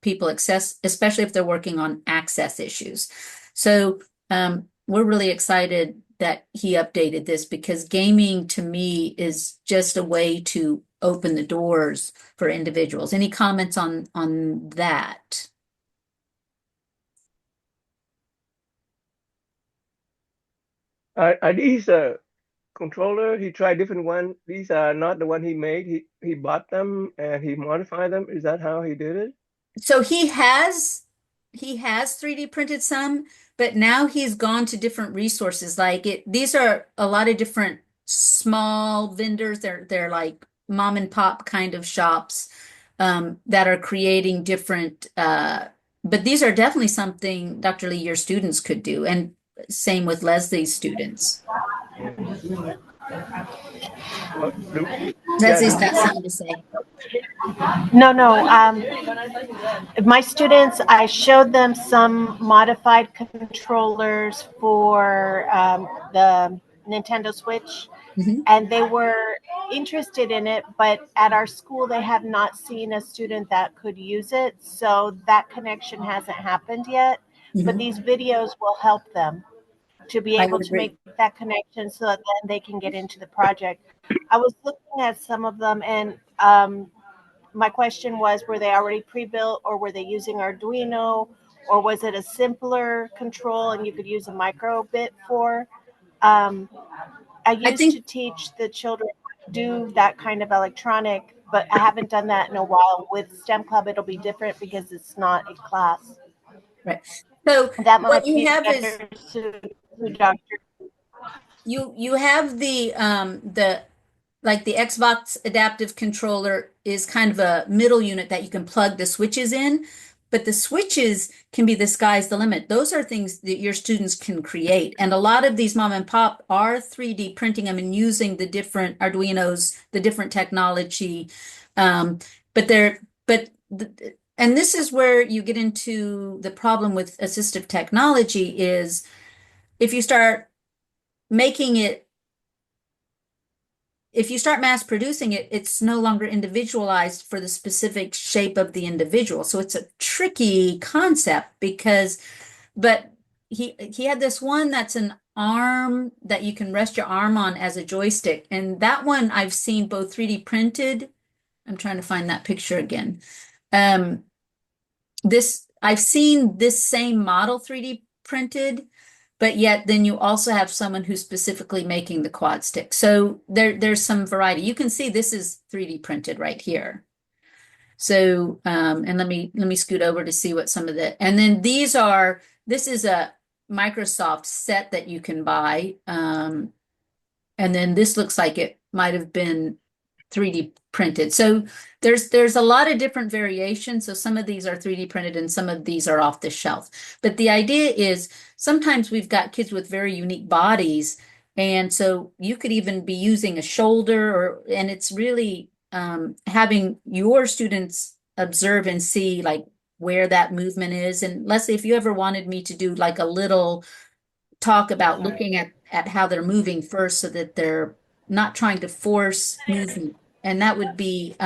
S1: people especially if they're working on access issues. So we're really excited that he updated this because gaming to me is just a way to open the doors for individuals. Any comments on that?
S3: Are these controller? He tried different one. These are not the one he made. He bought them and he modified them. Is that how he did it?
S1: So he has 3D printed some, but now he's gone to different resources. Like these are a lot of different small vendors. They're like mom and pop kind of shops that are creating different. But these are definitely something, Dr. Lee, your students could do, and same with Leslie's students.
S3: Mm. Well, yeah,
S1: Leslie's got something to say.
S7: No, no. My students, I showed them some modified controllers for the Nintendo Switch,
S1: Mhm.
S7: and they were interested in it, but at our school, they have not seen a student that could use it. So that connection hasn't happened yet. But
S1: Mhm.
S7: these videos will help them to be
S1: I
S7: able
S1: would
S7: to make
S1: agree.
S7: that connection so that then they can get into the project. I was looking at some of them, and my question was, were they already pre-built, or were they using Arduino, or was it a simpler control and you could use a micro bit for? Um, I
S1: I
S7: used
S1: think
S7: to teach the children how to do that kind of electronic, but I haven't done that in a while. With STEM Club, it'll be different because it's not a class.
S1: right. So
S7: That
S1: what
S7: might
S1: you
S7: be
S1: have is
S7: better to Dr.
S1: you have the like the Xbox adaptive controller is kind of a middle unit that you can plug the switches in, but the switches can be the sky's the limit. Those are things that your students can create. And a lot of these mom and pop are 3D printing them and using the different Arduinos, the different technology. Um, but they're but and this is where you get into the problem with assistive technology is if you start making it if you start mass producing it, it's no longer individualized for the specific shape of the individual. So it's a tricky concept but he had this one that's an arm that you can rest your arm on as a joystick. And that one I've seen both 3D printed. I'm trying to find that picture again. Um, I've seen this same model 3D printed, but yet then you also have someone who's specifically making the quad stick. So there's some variety. You can see this is 3D printed right here. So and let me scoot over to see what some of the and then this is a Microsoft set that you can buy. And then this looks like it might have been 3D printed. So there's a lot of different variations. So some of these are 3D printed and some of these are off the shelf. But the idea is sometimes we've got kids with very unique bodies. And so you could even be using a shoulder and it's really having your students observe and see like where that movement is. And Leslie, if you ever wanted me to do like a little talk about looking at how they're moving first so that they're not trying to force movement. And that would be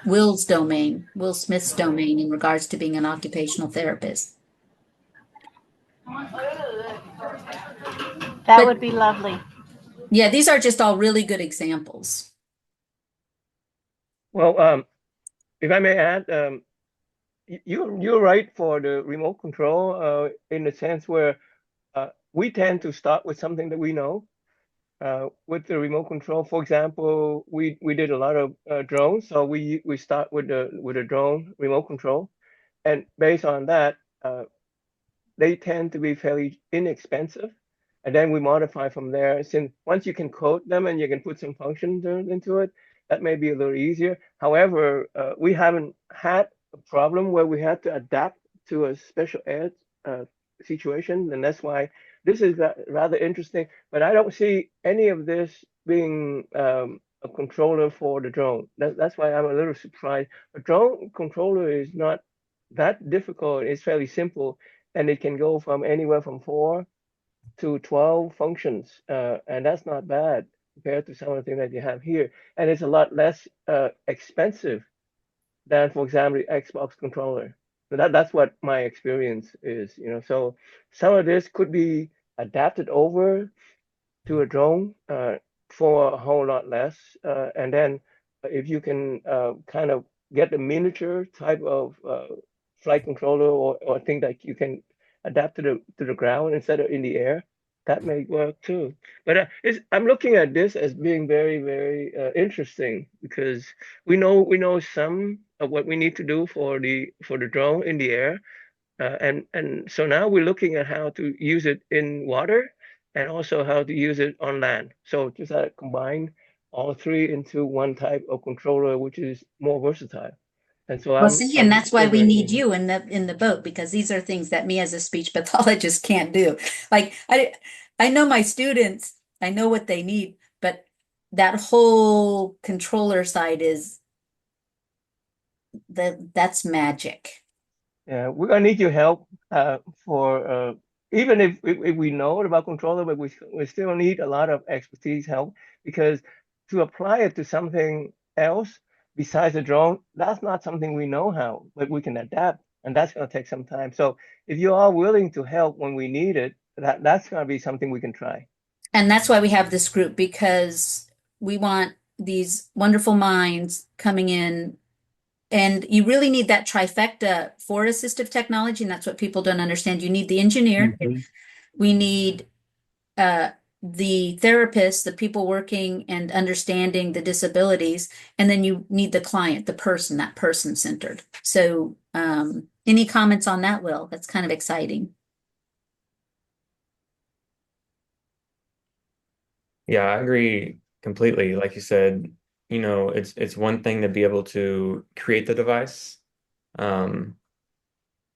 S1: Will Smith's domain in regards to being an occupational therapist.
S7: That
S1: But
S7: would be lovely.
S1: yeah, these are just all really good examples.
S3: Well, if I may add, you're right for the remote control in the sense where we tend to start with something that we know. With the remote control, for example, we did a lot of drones, so we start with the drone remote control, and based on that, they tend to be fairly inexpensive. And then we modify from there. Since once you can code them and you can put some functions into it, that may be a little easier. However, we haven't had a problem where we had to adapt to a special ed situation, and that's why this is rather interesting. But I don't see any of this being a controller for the drone. That's why I'm a little surprised. A drone controller is not that difficult. It's fairly simple and it can go from anywhere from 4 to 12 functions, and that's not bad compared to some of the things that you have here. And it's a lot less expensive than, for example, the Xbox controller. So that's what my experience is, So some of this could be adapted over to a drone for a whole lot less. And then if you can kind of get a miniature type of flight controller or thing that you can adapt to the ground instead of in the air, that may work too. But I'm looking at this as being very, very interesting because we know some of what we need to do for the drone in the air, and so now we're looking at how to use it in water and also how to use it on land. So just combine all three into one type of controller, which is more versatile. And so
S1: Well,
S3: I'm
S1: see, and
S3: I'm
S1: that's why
S3: very,
S1: we
S3: very
S1: need you in the boat because these are things that me as a speech pathologist can't do. Like I know my students, I know what they need, but that whole controller side is that's magic.
S3: Yeah, we're gonna need your help for even if we know about controller, but we still need a lot of expertise help because to apply it to something else besides the drone, that's not something we know how, but we can adapt, and that's gonna take some time. So if you are willing to help when we need it, that's gonna be something we can try.
S1: And that's why we have this group because we want these wonderful minds coming in. And you really need that trifecta for assistive technology, and that's what people don't understand. You need the engineer,
S3: Mhm.
S1: we need uh, the therapists, the people working and understanding the disabilities, and then you need the client, the person, that person centered. So, any comments on that, Will? That's kind of exciting.
S6: Yeah, I agree completely. Like you said, it's one thing to be able to create the device. Um,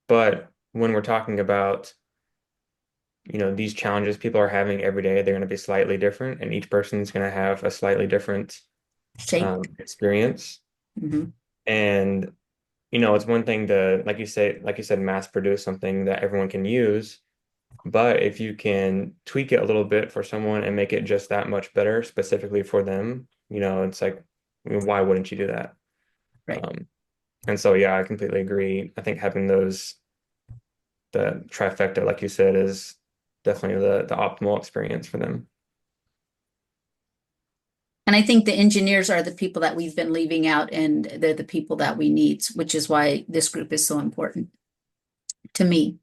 S6: but when we're talking about, these challenges people are having every day, they're going to be slightly different, and each person's going to have a slightly different
S1: Shape.
S6: experience.
S1: Mhm.
S6: And, it's one thing to, like you said, mass produce something that everyone can use. But if you can tweak it a little bit for someone and make it just that much better specifically for them, it's like, I mean, why wouldn't you do that?
S1: Right.
S6: Um, and so, yeah, I completely agree. I think having the trifecta, like you said, is definitely the optimal experience for them.
S1: And I think the engineers are the people that we've been leaving out, and they're the people that we need, which is why this group is so important to me.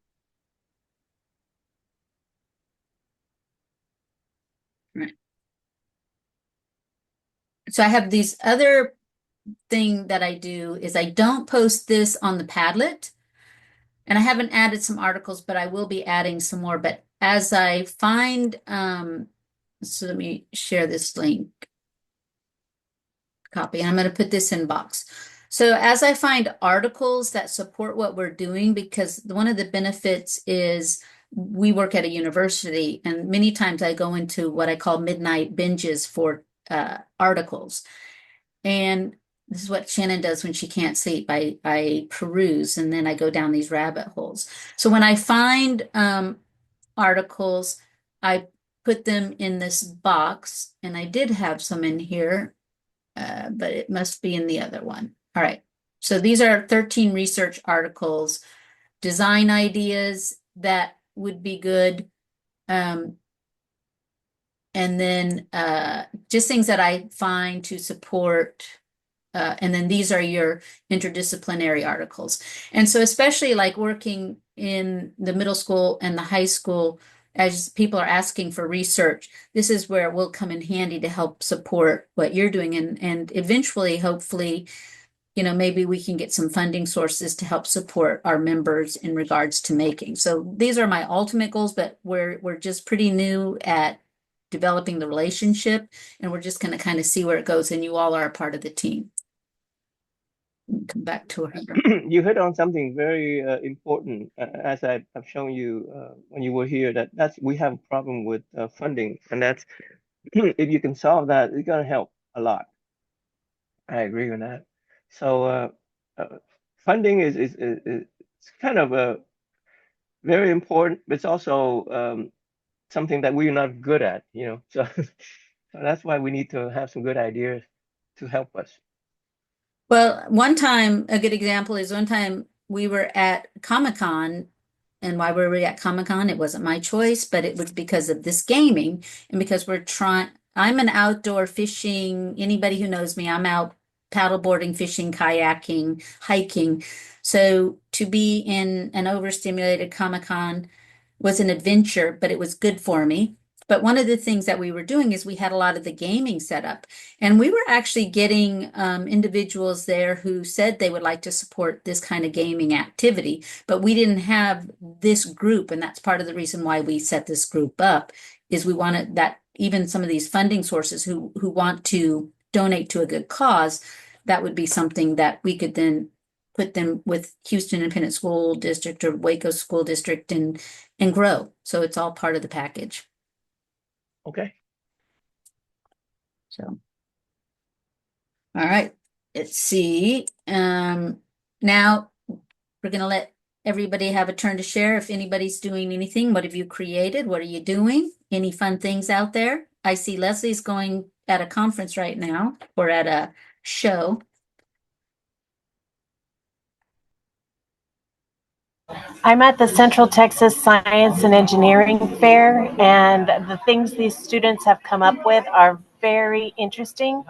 S1: Right. So I have these other thing that I do is I don't post this on the Padlet, and I haven't added some articles, but I will be adding some more. But as I find, so let me share this link copy, and I'm going to put this in box. So as I find articles that support what we're doing, because one of the benefits is we work at a university, and many times I go into what I call midnight binges for articles. And this is what Shannon does when she can't sleep. I peruse and then I go down these rabbit holes. So when I find articles, I put them in this box, and I did have some in here, but it must be in the other one. All right. So these are 13 research articles, design ideas that would be good. Um, and then just things that I find to support. And then these are your interdisciplinary articles. And so, especially like working in the middle school and the high school, as people are asking for research, this is where it will come in handy to help support what you're doing. And eventually, hopefully, maybe we can get some funding sources to help support our members in regards to making. So these are my ultimate goals, but we're just pretty new at developing the relationship, and we're just going to kind of see where it goes. And you all are a part of the team. Come back to her.
S3: You hit on something very important, as I've shown you when you were here, that's we have a problem with funding, and that's if you can solve that, it's gonna help a lot. I agree with that. So uh, funding is it's kind of very important, but it's also something that we're not good at, you know. So so that's why we need to have some good ideas to help us.
S1: Well, one time, a good example is one time we were at Comic-Con. And why were we at Comic-Con? It wasn't my choice, but it was because of this gaming and because I'm an outdoor fishing, anybody who knows me, I'm out paddleboarding, fishing, kayaking, hiking. So to be in an overstimulated Comic-Con was an adventure, but it was good for me. But one of the things that we were doing is we had a lot of the gaming set up, and we were actually getting individuals there who said they would like to support this kind of gaming activity, but we didn't have this group, and that's part of the reason why we set this group up, is we wanted that even some of these funding sources who want to donate to a good cause, that would be something that we could then put them with Houston Independent School District or Waco School District and grow. So it's all part of the package.
S3: Okay.
S1: So, all right, let's see. Now we're gonna let everybody have a turn to share. If anybody's doing anything, what have you created? What are you doing? Any fun things out there? I see Leslie's going at a conference right now or at a show.
S7: I'm at the Central Texas Science and Engineering Fair, and the things these students have come up with are very interesting.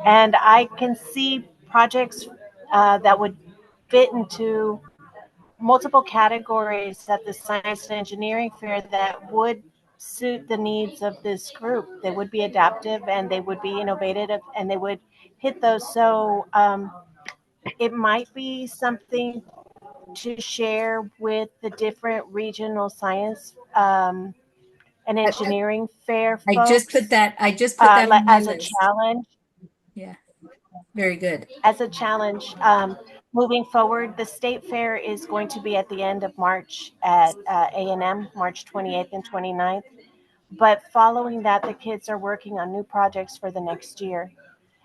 S7: And I can see projects that would fit into multiple categories at the Science and Engineering Fair that would suit the needs of this group. They would be adaptive and they would be innovative and they would hit those. So it might be something to share with the different regional science and engineering fair
S1: I just put
S7: folks
S1: that on my
S7: as a
S1: list.
S7: challenge.
S1: Yeah, very good.
S7: As a challenge moving forward. The state fair is going to be at the end of March at A&M, March 28th and 29th. But following that, the kids are working on new projects for the next year.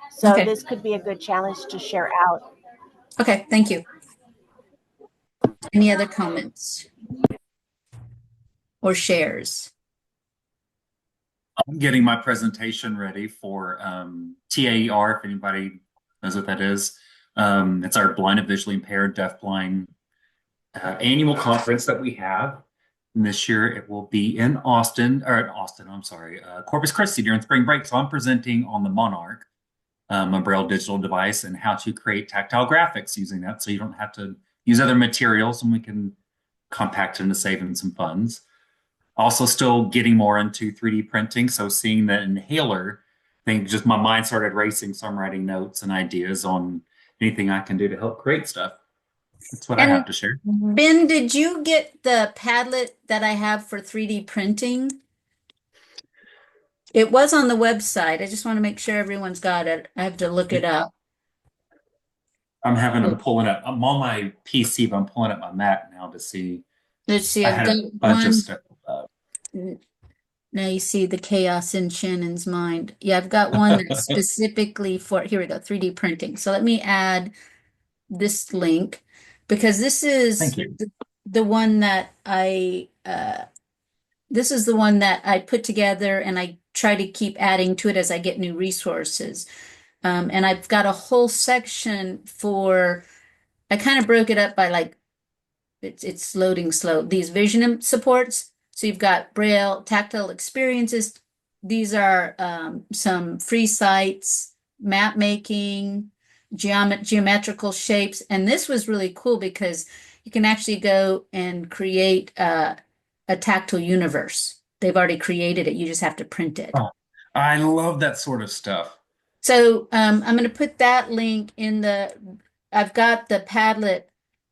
S7: So
S1: Okay.
S7: this could be a good challenge to share out.
S1: Okay, thank you. Any other comments or shares?
S2: I'm getting my presentation ready for TAER, if anybody knows what that is. It's our blind and visually impaired, deafblind annual conference that we have. And this year it will be in Corpus Christi during spring break. So I'm presenting on the Monarch, a Braille digital device, and how to create tactile graphics using that. So you don't have to use other materials and we can compact into saving some funds. Also still getting more into 3D printing. So seeing the inhaler, I think just my mind started racing. So I'm writing notes and ideas on anything I can do to help create stuff. That's what I have to share.
S1: Ben, did you get the Padlet that I have for 3D printing? It was on the website. I just want to make sure everyone's got it. I have to look it up.
S2: I'm having them pulling up. I'm on my PC, but I'm pulling up my Mac now to see.
S1: Let's see,
S2: I
S1: I've
S2: had
S1: got
S2: a bunch
S1: one.
S2: of stuff.
S1: Now you see the chaos in Shannon's mind. Yeah, I've got one that's specifically for, here we go, 3D printing. So let me add this link because this is
S2: Thank you.
S1: the one that this is the one that I put together and I try to keep adding to it as I get new resources. And I've got a whole section for, I kind of broke it up by like, it's loading slow. These vision supports. So you've got Braille, tactile experiences. These are some free sites, map making, geometrical shapes. And this was really cool because you can actually go and create a tactile universe. They've already created it. You just have to print it.
S2: Oh, I love that sort of stuff.
S1: So I'm going to put that link in I've got the Padlet.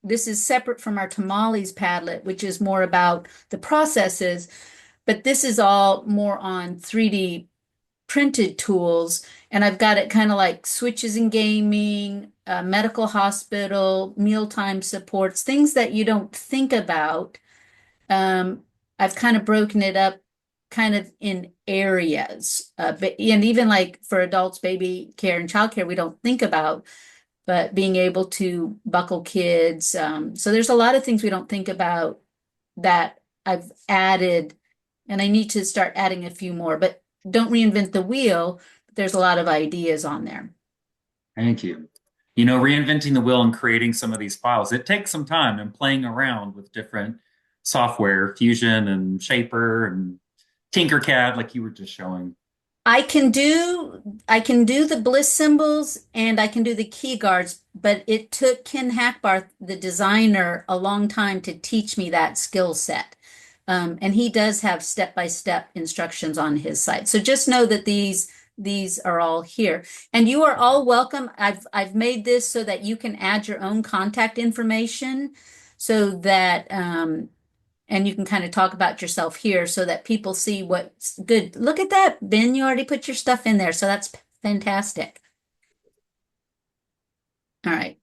S1: This is separate from our Tamales Padlet, which is more about the processes, but this is all more on 3D printed tools. And I've got it kind of like switches in gaming, medical hospital, mealtime supports, things that you don't think about. I've kind of broken it up kind of in areas, and even like for adults, baby care and childcare, we don't think about, but being able to buckle kids. So there's a lot of things we don't think about that I've added, and I need to start adding a few more, but don't reinvent the wheel. There's a lot of ideas on there.
S2: Thank you. You know, reinventing the wheel and creating some of these files, it takes some time and playing around with different software, Fusion and Shaper and Tinkercad, like you were just showing.
S1: I can do the bliss symbols and I can do the key guards, but it took Ken Hackbarth, the designer, a long time to teach me that skill set. And he does have step-by-step instructions on his site. So just know that these are all here. And you are all welcome. I've made this so that you can add your own contact information so that and you can kind of talk about yourself here so that people see what's good. Look at that, Ben, you already put your stuff in there, so that's fantastic. All right.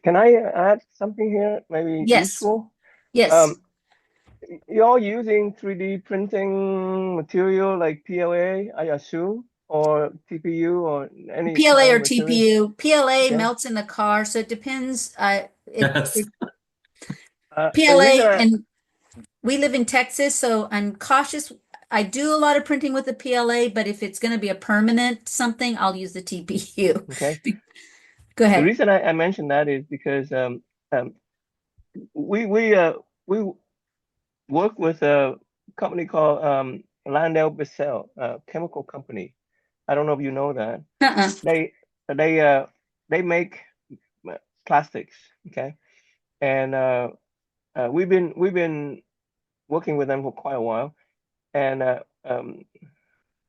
S3: Can I add something here? Maybe
S1: Yes.
S3: useful.
S1: Yes.
S3: You're all using 3D printing material like PLA, I assume, or TPU or any
S1: PLA
S3: kind
S1: or
S3: of material.
S1: TPU. PLA
S3: Okay.
S1: melts in the car, so it depends.
S2: Yes.
S3: The reason
S1: PLA,
S3: I
S1: and we live in Texas, so I'm cautious. I do a lot of printing with the PLA, but if it's going to be a permanent something, I'll use the TPU.
S3: okay.
S1: Go
S3: The
S1: ahead.
S3: reason I mentioned that is because um we work with a company called Landell Bissell, a chemical company. I don't know if you know that.
S1: Uh-uh.
S3: They they uh they make plastics, okay? And we've been working with them for quite a while. And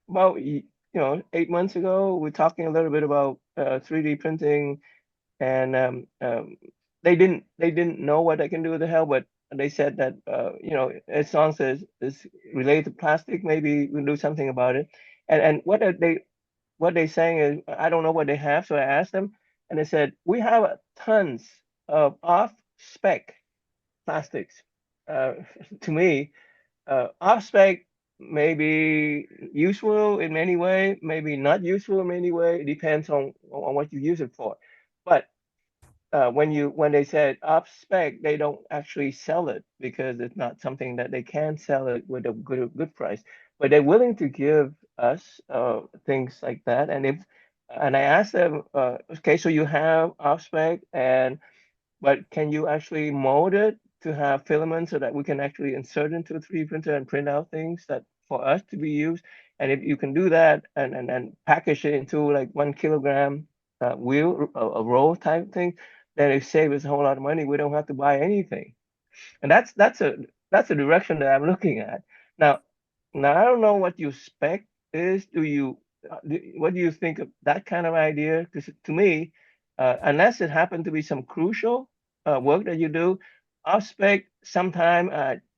S3: about 8 months ago, we're talking a little bit about 3D printing, and they didn't know what they can do with the hell, but they said that as long as it's related to plastic, maybe we'll do something about it. And what they saying is, I don't know what they have, so I asked them, and they said we have tons of off spec plastics. Uh, to me, off spec may be useful in many way, maybe not useful in many way. It depends on what you use it for. But when they said off spec, they don't actually sell it because it's not something that they can sell it with a good price. But they're willing to give us things like that. And I asked them, okay, so you have off spec, but can you actually mold it to have filaments so that we can actually insert into a 3D printer and print out things that for us to be used? And if you can do that and package it into like 1 kilogram wheel, a roll type thing, then it saves us a whole lot of money. We don't have to buy anything. And that's a direction that I'm looking at. Now, now I don't know what your spec is. What do you think of that kind of idea? Because to me, unless it happened to be some crucial work that you do, off spec sometime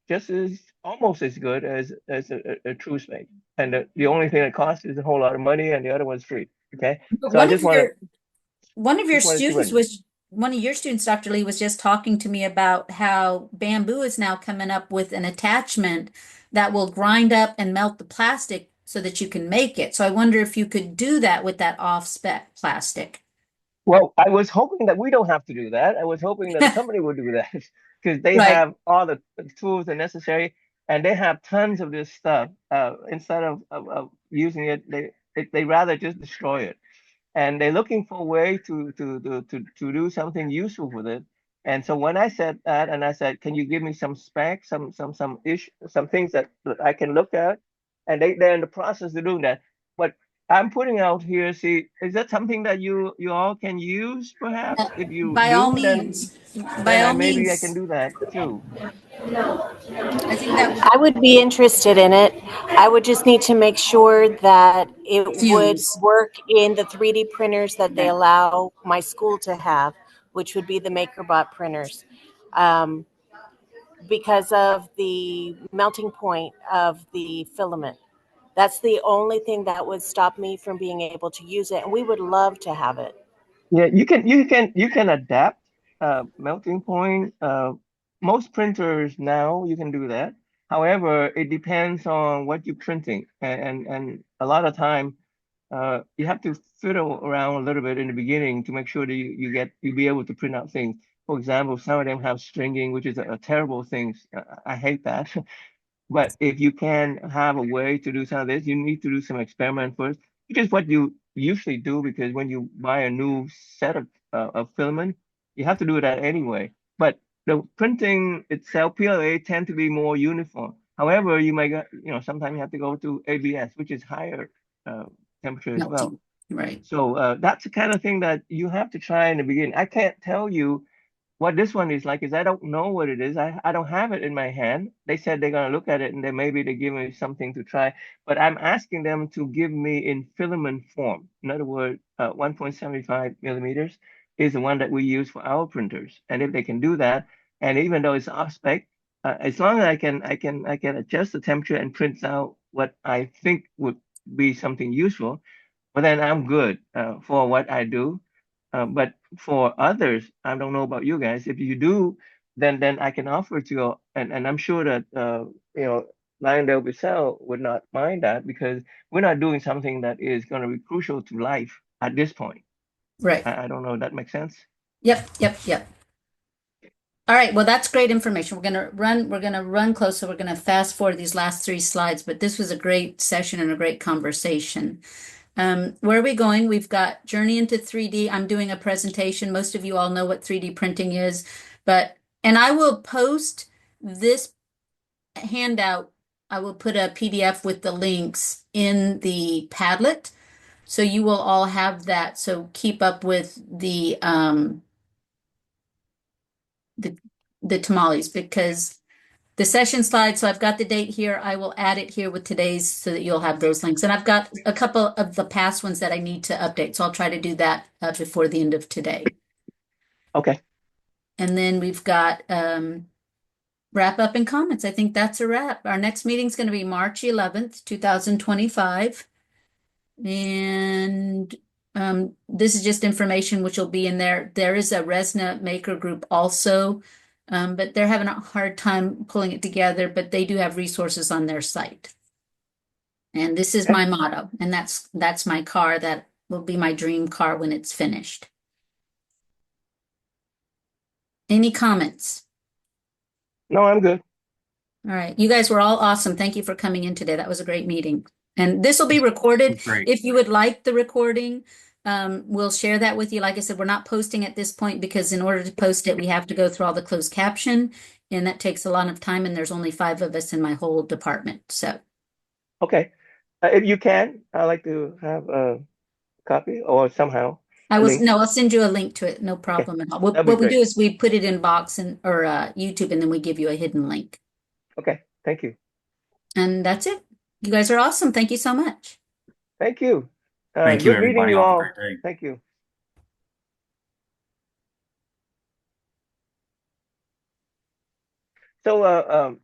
S3: just as almost as good as a true spec. And the only thing that costs is a whole lot of money, and the other one's free. Okay,
S1: But
S3: so I just wanted
S1: one of your
S3: just wanted to
S1: students
S3: run that.
S1: was one of your students, Dr. Lee, was just talking to me about how bamboo is now coming up with an attachment that will grind up and melt the plastic so that you can make it. So I wonder if you could do that with that off-spec plastic.
S3: Well, I was hoping that we don't have to do that. I was hoping that the company would do that because they
S1: Right.
S3: have all the tools that necessary, and they have tons of this stuff. Instead of using it, they rather just destroy it, and they're looking for a way to do something useful with it. And so when I said that, and I said, "Can you give me some specs, some things that I can look at?" And they're in the process of doing that. But I'm putting out here, see, is that something that you all can use perhaps? If you
S1: By all
S3: do,
S1: means, by
S3: then
S1: all
S3: maybe I can
S1: means,
S3: do that too.
S1: I think that would
S7: I would be interested in it. I would just need to make sure that it would
S1: fuse.
S7: work in the 3D printers that they
S1: Yeah.
S7: allow my school to have, which would be the MakerBot printers. Um, because of the melting point of the filament. That's the only thing that would stop me from being able to use it. And we would love to have it.
S3: Yeah, you can adapt melting point. Most printers now you can do that. However, it depends on what you're printing, and a lot of time you have to fiddle around a little bit in the beginning to make sure that you be able to print out things. For example, some of them have stringing, which is a terrible thing. I hate that. But if you can have a way to do some of this, you need to do some experiment first, which is what you usually do because when you buy a new set of filament, you have to do that anyway. But the printing itself, PLA, tend to be more uniform. However, you might get, sometimes you have to go to ABS, which is higher uh, temperature as well.
S1: Melting. Right.
S3: So that's the kind of thing that you have to try in the beginning. I can't tell you what this one is like is I don't know what it is. I don't have it in my hand. They said they're gonna look at it and then maybe they give me something to try. But I'm asking them to give me in filament form. In other words, 1.75 millimeters is the one that we use for our printers. And if they can do that, and even though it's off spec, as long as I can adjust the temperature and print out what I think would be something useful, well then I'm good for what I do. But for others, I don't know about you guys. If you do, then I can offer to you, and I'm sure that you know Lionel Bissell would not mind that because we're not doing something that is going to be crucial to life at this point.
S1: Right.
S3: I don't know if that makes sense.
S1: Yep. All right, well, that's great information. We're gonna run close, so we're gonna fast forward these last three slides, but this was a great session and a great conversation. Where are we going? We've got Journey into 3D. I'm doing a presentation. Most of you all know what 3D printing is, and I will post this handout. I will put a PDF with the links in the Padlet, so you will all have that. So keep up with the the tamales because the session slide. So I've got the date here. I will add it here with today's so that you'll have those links. And I've got a couple of the past ones that I need to update. So I'll try to do that before the end of today.
S3: Okay.
S1: And then we've got wrap up and comments. I think that's a wrap. Our next meeting is going to be March 11th, 2025. And this is just information which will be in there. There is a Resna maker group also, but they're having a hard time pulling it together, but they do have resources on their site. And this is my motto, and that's my car. That will be my dream car when it's finished. Any comments?
S3: No, I'm good.
S1: All right. You guys were all awesome. Thank you for coming in today. That was a great meeting. And this will be recorded.
S2: Great.
S1: If you would like the recording, we'll share that with you. Like I said, we're not posting at this point because in order to post it, we have to go through all the closed caption, and that takes a lot of time. And there's only 5 of us in my whole department. So,
S3: Okay. If you can, I'd like to have a copy or somehow
S1: I
S3: a
S1: was
S3: link.
S1: no, I'll send you a link to it. No
S3: Okay.
S1: problem at all. What
S3: That'd be
S1: we do
S3: great.
S1: is we put it in Box or YouTube, and then we give you a hidden link.
S3: Okay. Thank you.
S1: And that's it. You guys are awesome. Thank you so much.
S3: Thank you.
S2: Thank you,
S3: Good meeting
S2: everybody.
S3: you
S2: Have a
S3: all.
S2: great day.
S3: Thank you. So